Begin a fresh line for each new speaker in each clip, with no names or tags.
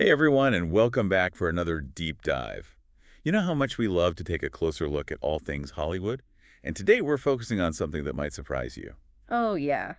Hey everyone, and welcome back for another deep dive. You know how much we love to take a closer look at all things Hollywood? And today we're focusing on something that might surprise you.
Oh, yeah.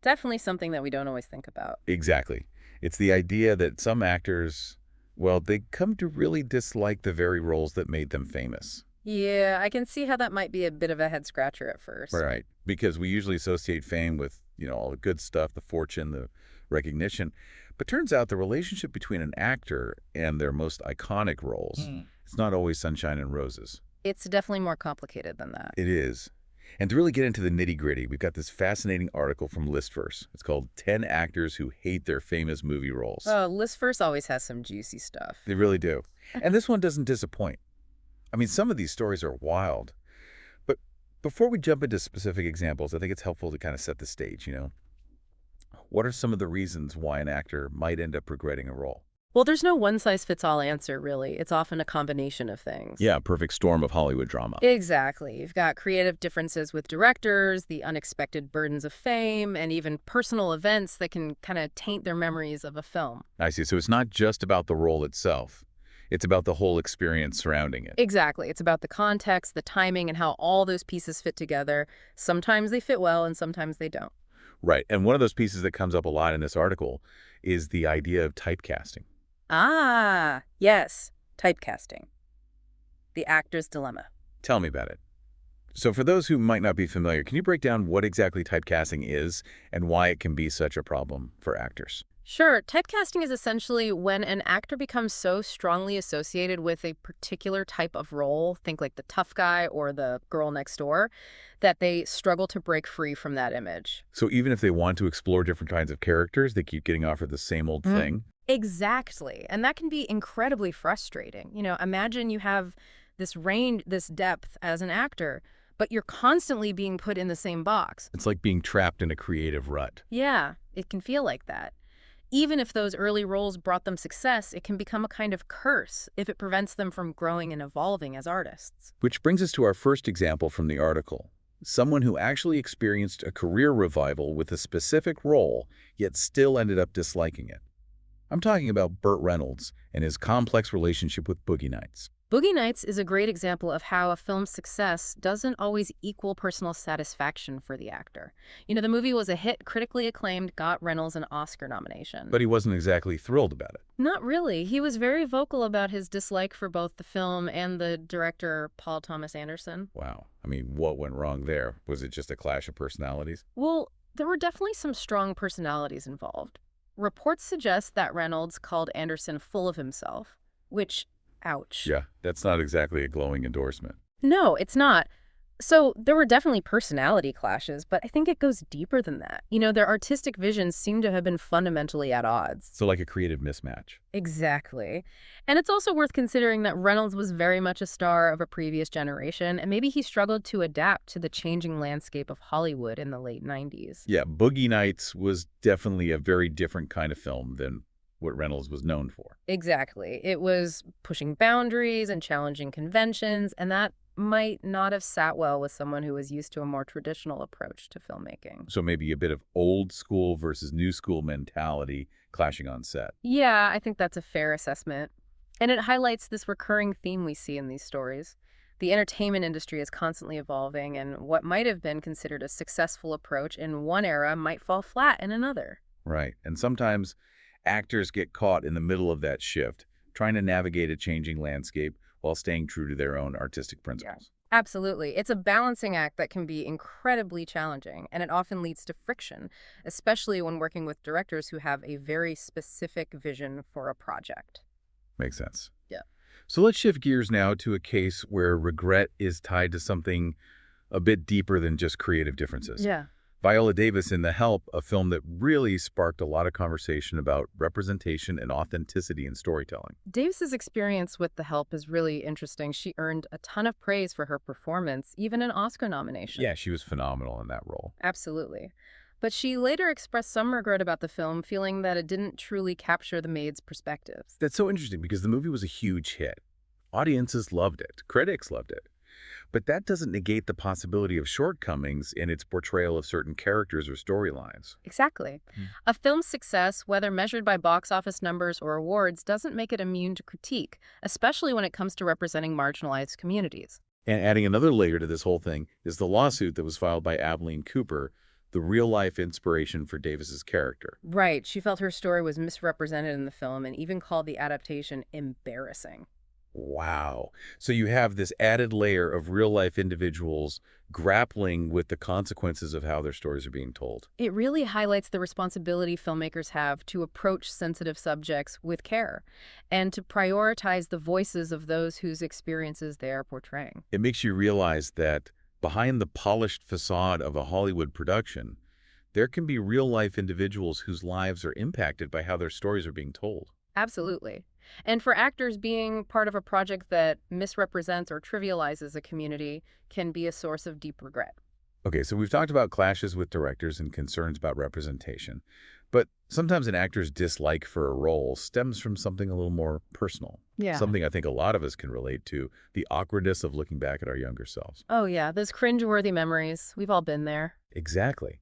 Definitely something that we don't always think about.
Exactly. It's the idea that some actors, well, they come to really dislike the very roles that made them famous.
Yeah, I can see how that might be a bit of a head scratcher at first.
Right. Because we usually associate fame with, all the good stuff, the fortune, the recognition. But turns out the relationship between an actor and their most iconic roles, it's not always sunshine and roses.
It's definitely more complicated than that.
It is. And to really get into the nitty-gritty, we've got this fascinating article from Listverse. It's called 10 Actors Who Hate Their Famous Movie Roles.
Oh, List First always has some juicy stuff.
They really do. And this one doesn't disappoint. I mean, some of these stories are wild. But before we jump into specific examples, I think it's helpful to kind of set the stage. What are some of the reasons why an actor might end up regretting a role?
Well, there's no one-size-fits-all answer, really. It's often a combination of things.
Yeah, perfect storm of Hollywood drama.
Exactly. You've got creative differences with directors, the unexpected burdens of fame, and even personal events that can kind of taint their memories of a film.
I see. So it's not just about the role itself. It's about the whole experience surrounding it.
Exactly. It's about the context, the timing, and how all those pieces fit together. Sometimes they fit well, and sometimes they don't.
Right. And one of those pieces that comes up a lot in this article is the idea of typecasting.
Ah, yes. Typecasting. The actor's dilemma.
Tell me about it. So for those who might not be familiar, can you break down what exactly typecasting is and why it can be such a problem for actors?
Sure, typecasting is essentially when an actor becomes so strongly associated with a particular type of role, think like the tough guy or the girl next door, that they struggle to break free from that image.
So even if they want to explore different kinds of characters, they keep getting offered the same old thing?
Exactly. And that can be incredibly frustrating. Imagine you have this range, this depth as an actor, but you're constantly being put in the same box.
It's like being trapped in a creative rut.
Yeah, it can feel like that. Even if those early roles brought them success, it can become a kind of curse if it prevents them from growing and evolving as artists.
Which brings us to our first example from the article. Someone who actually experienced a career revival with a specific role, yet still ended up disliking it. I'm talking about Burt Reynolds and his complex relationship with Boogie Nights.
Boogie Nights is a great example of how a film's success doesn't always equal personal satisfaction for the actor. The movie was a hit, critically acclaimed, got Reynolds an Oscar nomination.
But he wasn't exactly thrilled about it.
Not really. He was very vocal about his dislike for both the film and the director, Paul Thomas Anderson.
Wow. I mean, what went wrong there? Was it just a clash of personalities?
Well, there were definitely some strong personalities involved. Reports suggest that Reynolds called Anderson full of himself, which, ouch.
Yeah, that's not exactly a glowing endorsement.
No, it's not. So there were definitely personality clashes, but I think it goes deeper than that. Their artistic visions seem to have been fundamentally at odds.
So like a creative mismatch.
Exactly. And it's also worth considering that Reynolds was very much a star of a previous generation, and maybe he struggled to adapt to the changing landscape of Hollywood in the late 90s.
Yeah, Boogie Nights was definitely a very different kind of film than what Reynolds was known for.
Exactly. It was pushing boundaries and challenging conventions, and that might not have sat well with someone who was used to a more traditional approach to filmmaking.
So maybe a bit of old school versus new school mentality clashing on set.
Yeah, I think that's a fair assessment. And it highlights this recurring theme we see in these stories. The entertainment industry is constantly evolving, and what might have been considered a successful approach in one era might fall flat in another.
Right. And sometimes actors get caught in the middle of that shift, trying to navigate a changing landscape while staying true to their own artistic principles.
Absolutely. It's a balancing act that can be incredibly challenging, and it often leads to friction, especially when working with directors who have a very specific vision for a project.
Makes sense.
Yeah.
So let's shift gears now to a case where regret is tied to something a bit deeper than just creative differences.
Yeah.
Viola Davis in The Help, a film that really sparked a lot of conversation about representation and authenticity in storytelling.
Davis's experience with The Help is really interesting. She earned a ton of praise for her performance, even an Oscar nomination.
Yeah, she was phenomenal in that role.
Absolutely. But she later expressed some regret about the film, feeling that it didn't truly capture the maid's perspectives.
That's so interesting because the movie was a huge hit. Audiences loved it. Critics loved it. But that doesn't negate the possibility of shortcomings in its portrayal of certain characters or storylines.
Exactly.
Mm.
A film's success, whether measured by box office numbers or awards, doesn't make it immune to critique, especially when it comes to representing marginalized communities.
And adding another layer to this whole thing is the lawsuit that was filed by Abilene Cooper, the real-life inspiration for Davis's character.
Right. She felt her story was misrepresented in the film and even called the adaptation embarrassing.
Wow. So you have this added layer of real-life individuals grappling with the consequences of how their stories are being told.
It really highlights the responsibility filmmakers have to approach sensitive subjects with care and to prioritize the voices of those whose experiences they are portraying.
It makes you realize that behind the polished facade of a Hollywood production, there can be real-life individuals whose lives are impacted by how their stories are being told.
Absolutely. And for actors, being part of a project that misrepresents or trivializes a community can be a source of deep regret.
Okay, so we've talked about clashes with directors and concerns about representation, but sometimes an actor's dislike for a role stems from something a little more personal.
Yeah.
Something I think a lot of us can relate to, the awkwardness of looking back at our younger selves.
Oh, yeah, those cringeworthy memories. We've all been there.
Exactly.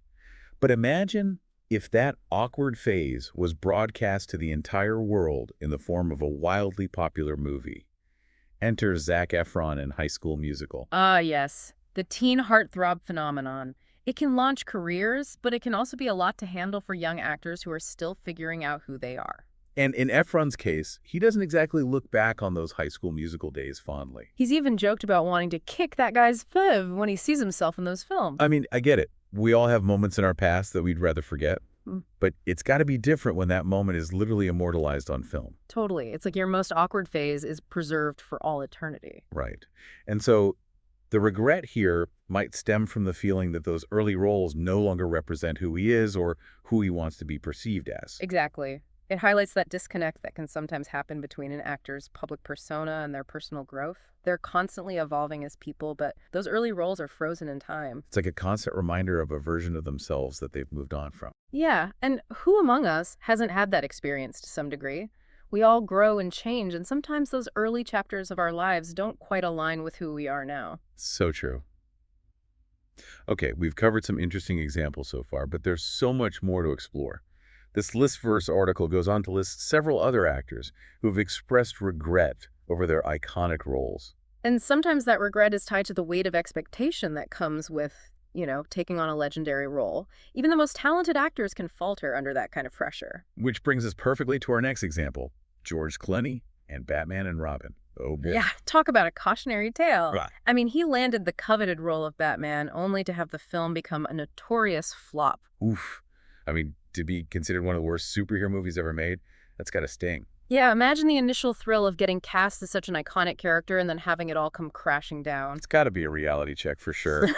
But imagine if that awkward phase was broadcast to the entire world in the form of a wildly popular movie. Enter Zac Efron in High School Musical.
Ah, yes. The teen heartthrob phenomenon. It can launch careers, but it can also be a lot to handle for young actors who are still figuring out who they are.
And in Efron's case, he doesn't exactly look back on those High School Musical days fondly.
He's even joked about wanting to kick that guy's viv when he sees himself in those films.
I mean, I get it. We all have moments in our past that we'd rather forget.
Mm.
But it's got to be different when that moment is literally immortalized on film.
Totally. It's like your most awkward phase is preserved for all eternity.
Right. And so the regret here might stem from the feeling that those early roles no longer represent who he is or who he wants to be perceived as.
Exactly. It highlights that disconnect that can sometimes happen between an actor's public persona and their personal growth. They're constantly evolving as people, but those early roles are frozen in time.
It's like a constant reminder of a version of themselves that they've moved on from.
Yeah, and who among us hasn't had that experience to some degree? We all grow and change, and sometimes those early chapters of our lives don't quite align with who we are now.
So true. Okay, we've covered some interesting examples so far, but there's so much more to explore. This Listverse article goes on to list several other actors who have expressed regret over their iconic roles.
And sometimes that regret is tied to the weight of expectation that comes with, taking on a legendary role. Even the most talented actors can falter under that kind of pressure.
Which brings us perfectly to our next example, George Clooney and Batman and Robin. Oh boy.
Yeah, talk about a cautionary tale.
Right.
I mean, he landed the coveted role of Batman only to have the film become a notorious flop.
Oof. I mean, to be considered one of the worst superhero movies ever made, that's got to sting.
Yeah, imagine the initial thrill of getting cast as such an iconic character and then having it all come crashing down.
It's got to be a reality check for sure.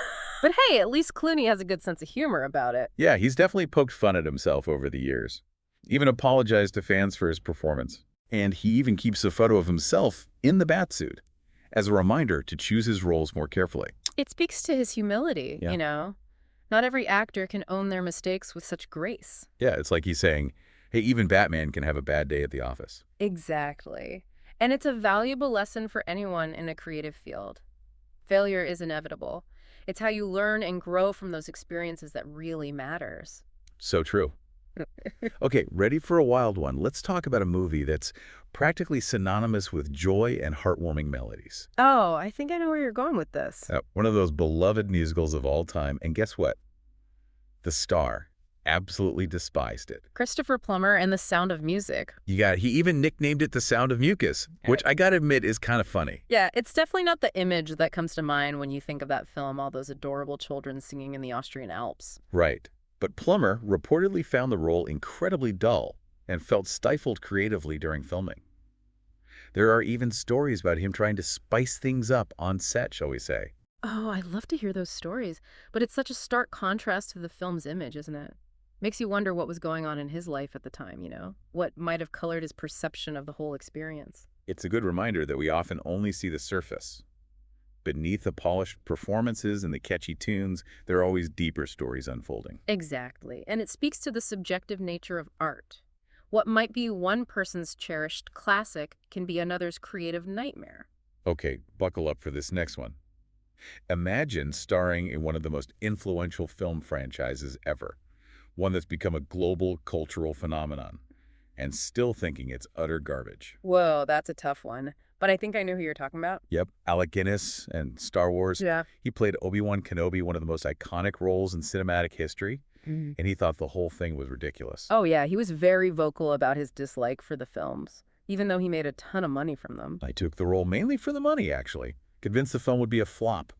But hey, at least Clooney has a good sense of humor about it.
Yeah, he's definitely poked fun at himself over the years. Even apologized to fans for his performance. And he even keeps a photo of himself in the batsuit as a reminder to choose his roles more carefully.
It speaks to his humility,
Yeah.
Not every actor can own their mistakes with such grace.
Yeah, it's like he's saying, hey, even Batman can have a bad day at the office.
Exactly. And it's a valuable lesson for anyone in a creative field. Failure is inevitable. It's how you learn and grow from those experiences that really matters.
So true. Okay, ready for a wild one? Let's talk about a movie that's practically synonymous with joy and heartwarming melodies.
Oh, I think I know where you're going with this.
One of those beloved musicals of all time. And guess what? The star absolutely despised it.
Christopher Plummer and The Sound of Music.
He even nicknamed it The Sound of Mucus, which I gotta admit is kind of funny.
Yeah, it's definitely not the image that comes to mind when you think of that film, all those adorable children singing in the Austrian Alps.
Right. But Plummer reportedly found the role incredibly dull and felt stifled creatively during filming. There are even stories about him trying to spice things up on set, shall we say.
Oh, I love to hear those stories, but it's such a stark contrast to the film's image, isn't it? Makes you wonder what was going on in his life at the time, What might have colored his perception of the whole experience.
It's a good reminder that we often only see the surface. Beneath the polished performances and the catchy tunes, there are always deeper stories unfolding.
Exactly. And it speaks to the subjective nature of art. What might be one person's cherished classic can be another's creative nightmare.
Okay, buckle up for this next one. Imagine starring in one of the most influential film franchises ever, one that's become a global cultural phenomenon, and still thinking it's utter garbage.
Whoa, that's a tough one. But I think I know who you're talking about.
Yep, Alec Guinness and Star Wars.
Yeah.
He played Obi-Wan Kenobi, one of the most iconic roles in cinematic history, and he thought the whole thing was ridiculous.
Oh, yeah, he was very vocal about his dislike for the films, even though he made a ton of money from them.
I took the role mainly for the money, actually, convinced the film would be a flop.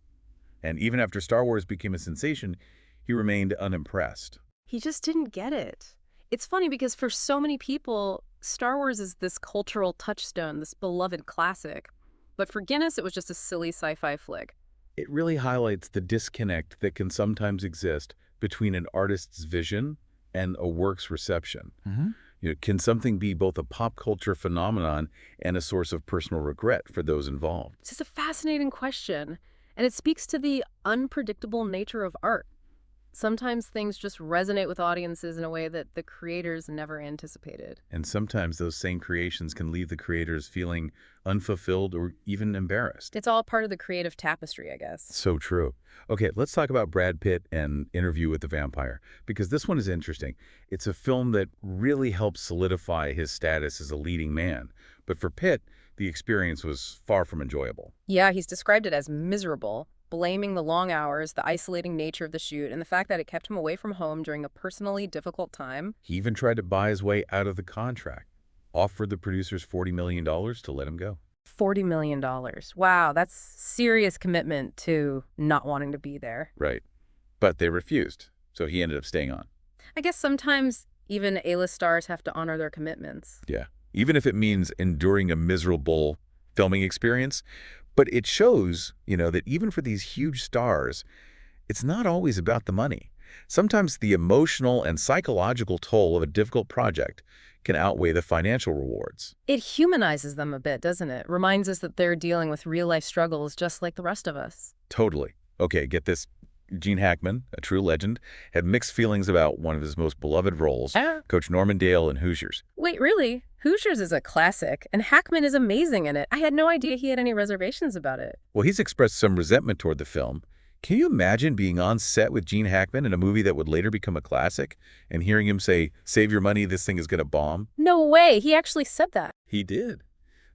And even after Star Wars became a sensation, he remained unimpressed.
He just didn't get it. It's funny because for so many people, Star Wars is this cultural touchstone, this beloved classic. But for Guinness, it was just a silly sci-fi flick.
It really highlights the disconnect that can sometimes exist between an artist's vision and a work's reception. Can something be both a pop culture phenomenon and a source of personal regret for those involved?
It's just a fascinating question, and it speaks to the unpredictable nature of art. Sometimes things just resonate with audiences in a way that the creators never anticipated.
And sometimes those same creations can leave the creators feeling unfulfilled or even embarrassed.
It's all part of the creative tapestry, I guess.
So true. Okay, let's talk about Brad Pitt and Interview with the Vampire, because this one is interesting. It's a film that really helps solidify his status as a leading man. But for Pitt, the experience was far from enjoyable.
Yeah, he's described it as miserable, blaming the long hours, the isolating nature of the shoot, and the fact that it kept him away from home during a personally difficult time.
He even tried to buy his way out of the contract, offered the producers $40 million to let him go.
$40 million. Wow, that's serious commitment to not wanting to be there.
Right. But they refused, so he ended up staying on.
I guess sometimes even A-list stars have to honor their commitments.
Yeah. Even if it means enduring a miserable filming experience. But it shows, that even for these huge stars, it's not always about the money. Sometimes the emotional and psychological toll of a difficult project can outweigh the financial rewards.
It humanizes them a bit, doesn't it? Reminds us that they're dealing with real-life struggles just like the rest of us.
Totally. Okay, get this. Gene Hackman, a true legend, had mixed feelings about one of his most beloved roles, Coach Norman Dale in Hoosiers.
Wait, really? Hoosiers is a classic, and Hackman is amazing in it. I had no idea he had any reservations about it.
Well, he's expressed some resentment toward the film. Can you imagine being on set with Gene Hackman in a movie that would later become a classic and hearing him say, "Save your money, this thing is going to bomb"?
No way. He actually said that.
He did.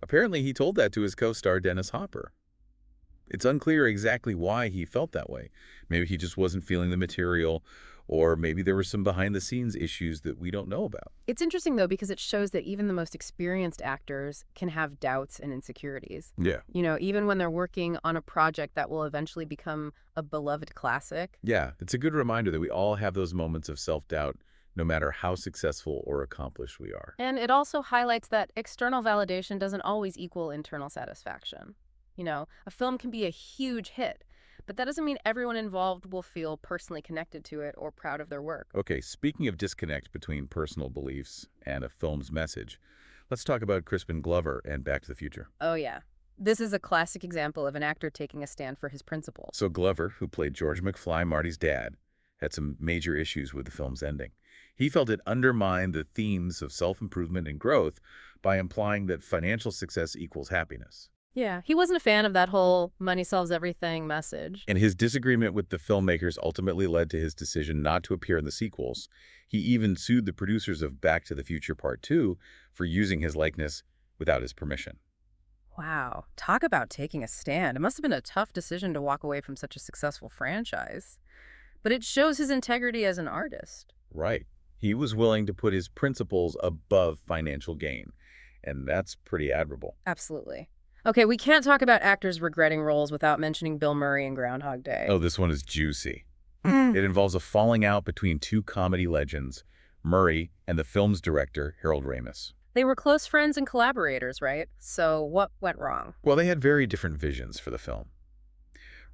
Apparently, he told that to his co-star Dennis Hopper. It's unclear exactly why he felt that way. Maybe he just wasn't feeling the material, or maybe there were some behind-the-scenes issues that we don't know about.
It's interesting, though, because it shows that even the most experienced actors can have doubts and insecurities.
Yeah.
Even when they're working on a project that will eventually become a beloved classic.
Yeah, it's a good reminder that we all have those moments of self-doubt, no matter how successful or accomplished we are.
And it also highlights that external validation doesn't always equal internal satisfaction. A film can be a huge hit, but that doesn't mean everyone involved will feel personally connected to it or proud of their work.
Okay, speaking of disconnect between personal beliefs and a film's message, let's talk about Crispin Glover and Back to the Future.
Oh, yeah. This is a classic example of an actor taking a stand for his principles.
So Glover, who played George McFly, Marty's dad, had some major issues with the film's ending. He felt it undermined the themes of self-improvement and growth by implying that financial success equals happiness.
Yeah, he wasn't a fan of that whole money solves everything message.
And his disagreement with the filmmakers ultimately led to his decision not to appear in the sequels. He even sued the producers of Back to the Future Part 2 for using his likeness without his permission.
Wow, talk about taking a stand. It must have been a tough decision to walk away from such a successful franchise. But it shows his integrity as an artist.
Right. He was willing to put his principles above financial gain. And that's pretty admirable.
Absolutely. Okay, we can't talk about actors regretting roles without mentioning Bill Murray in Groundhog Day.
Oh, this one is juicy. It involves a falling out between two comedy legends, Murray and the film's director, Harold Ramis.
They were close friends and collaborators, right? So what went wrong?
Well, they had very different visions for the film.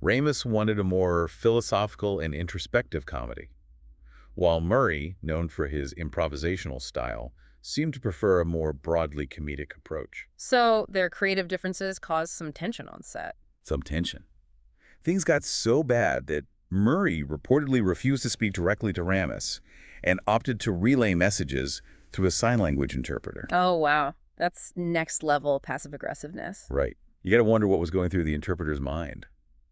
Ramis wanted a more philosophical and introspective comedy, while Murray, known for his improvisational style, seemed to prefer a more broadly comedic approach.
So their creative differences caused some tension on set.
Some tension. Things got so bad that Murray reportedly refused to speak directly to Ramis and opted to relay messages through a sign language interpreter.
Oh, wow. That's next level passive aggressiveness.
Right. You got to wonder what was going through the interpreter's mind.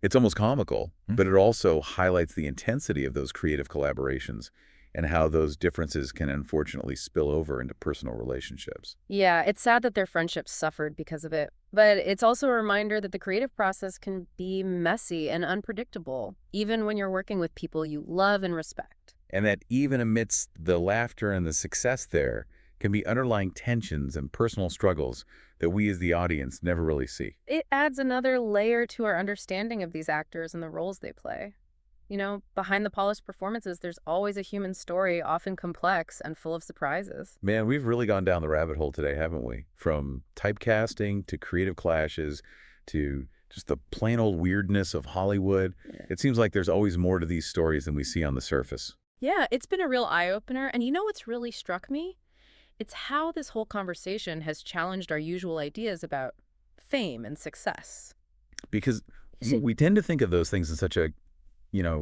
It's almost comical,
Mm.
but it also highlights the intensity of those creative collaborations and how those differences can unfortunately spill over into personal relationships.
Yeah, it's sad that their friendships suffered because of it, but it's also a reminder that the creative process can be messy and unpredictable, even when you're working with people you love and respect.
And that even amidst the laughter and the success there can be underlying tensions and personal struggles that we as the audience never really see.
It adds another layer to our understanding of these actors and the roles they play. Behind the polished performances, there's always a human story, often complex and full of surprises.
Man, we've really gone down the rabbit hole today, haven't we? From typecasting to creative clashes to just the plain old weirdness of Hollywood.
Yeah.
It seems like there's always more to these stories than we see on the surface.
Yeah, it's been a real eye-opener, and you know what's really struck me? It's how this whole conversation has challenged our usual ideas about fame and success.
Because we tend to think of those things in such a,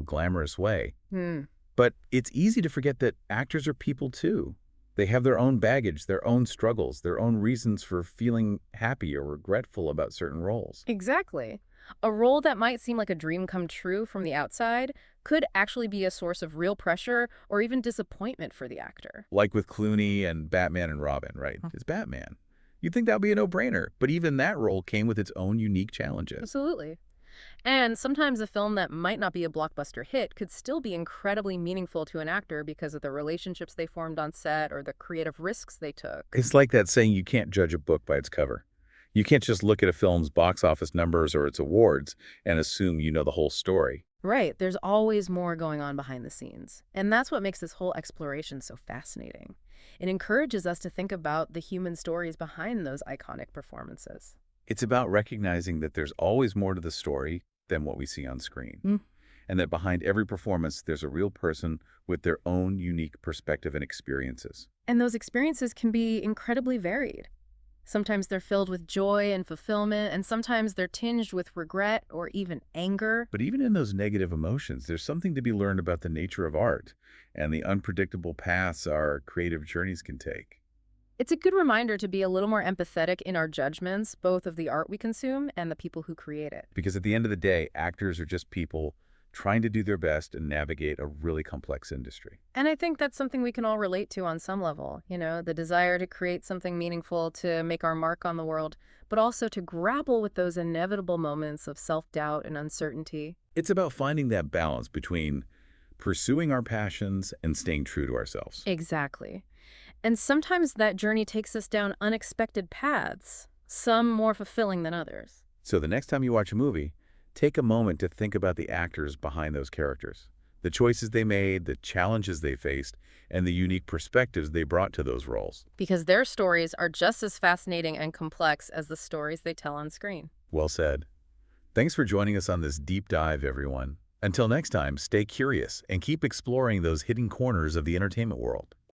glamorous way.
Hmm.
But it's easy to forget that actors are people too. They have their own baggage, their own struggles, their own reasons for feeling happy or regretful about certain roles.
Exactly. A role that might seem like a dream come true from the outside could actually be a source of real pressure or even disappointment for the actor.
Like with Clooney and Batman and Robin, right? It's Batman. You'd think that would be a no-brainer, but even that role came with its own unique challenges.
Absolutely. And sometimes a film that might not be a blockbuster hit could still be incredibly meaningful to an actor because of the relationships they formed on set or the creative risks they took.
It's like that saying you can't judge a book by its cover. You can't just look at a film's box office numbers or its awards and assume you know the whole story.
Right, there's always more going on behind the scenes. And that's what makes this whole exploration so fascinating. It encourages us to think about the human stories behind those iconic performances.
It's about recognizing that there's always more to the story than what we see on screen,
Mm.
and that behind every performance, there's a real person with their own unique perspective and experiences.
And those experiences can be incredibly varied. Sometimes they're filled with joy and fulfillment, and sometimes they're tinged with regret or even anger.
But even in those negative emotions, there's something to be learned about the nature of art and the unpredictable paths our creative journeys can take.
It's a good reminder to be a little more empathetic in our judgments, both of the art we consume and the people who create it.
Because at the end of the day, actors are just people trying to do their best and navigate a really complex industry.
And I think that's something we can all relate to on some level, the desire to create something meaningful, to make our mark on the world, but also to grapple with those inevitable moments of self-doubt and uncertainty.
It's about finding that balance between pursuing our passions and staying true to ourselves.
Exactly. And sometimes that journey takes us down unexpected paths, some more fulfilling than others.
So the next time you watch a movie, take a moment to think about the actors behind those characters, the choices they made, the challenges they faced, and the unique perspectives they brought to those roles.
Because their stories are just as fascinating and complex as the stories they tell on screen.
Well said. Thanks for joining us on this deep dive, everyone. Until next time, stay curious and keep exploring those hidden corners of the entertainment world.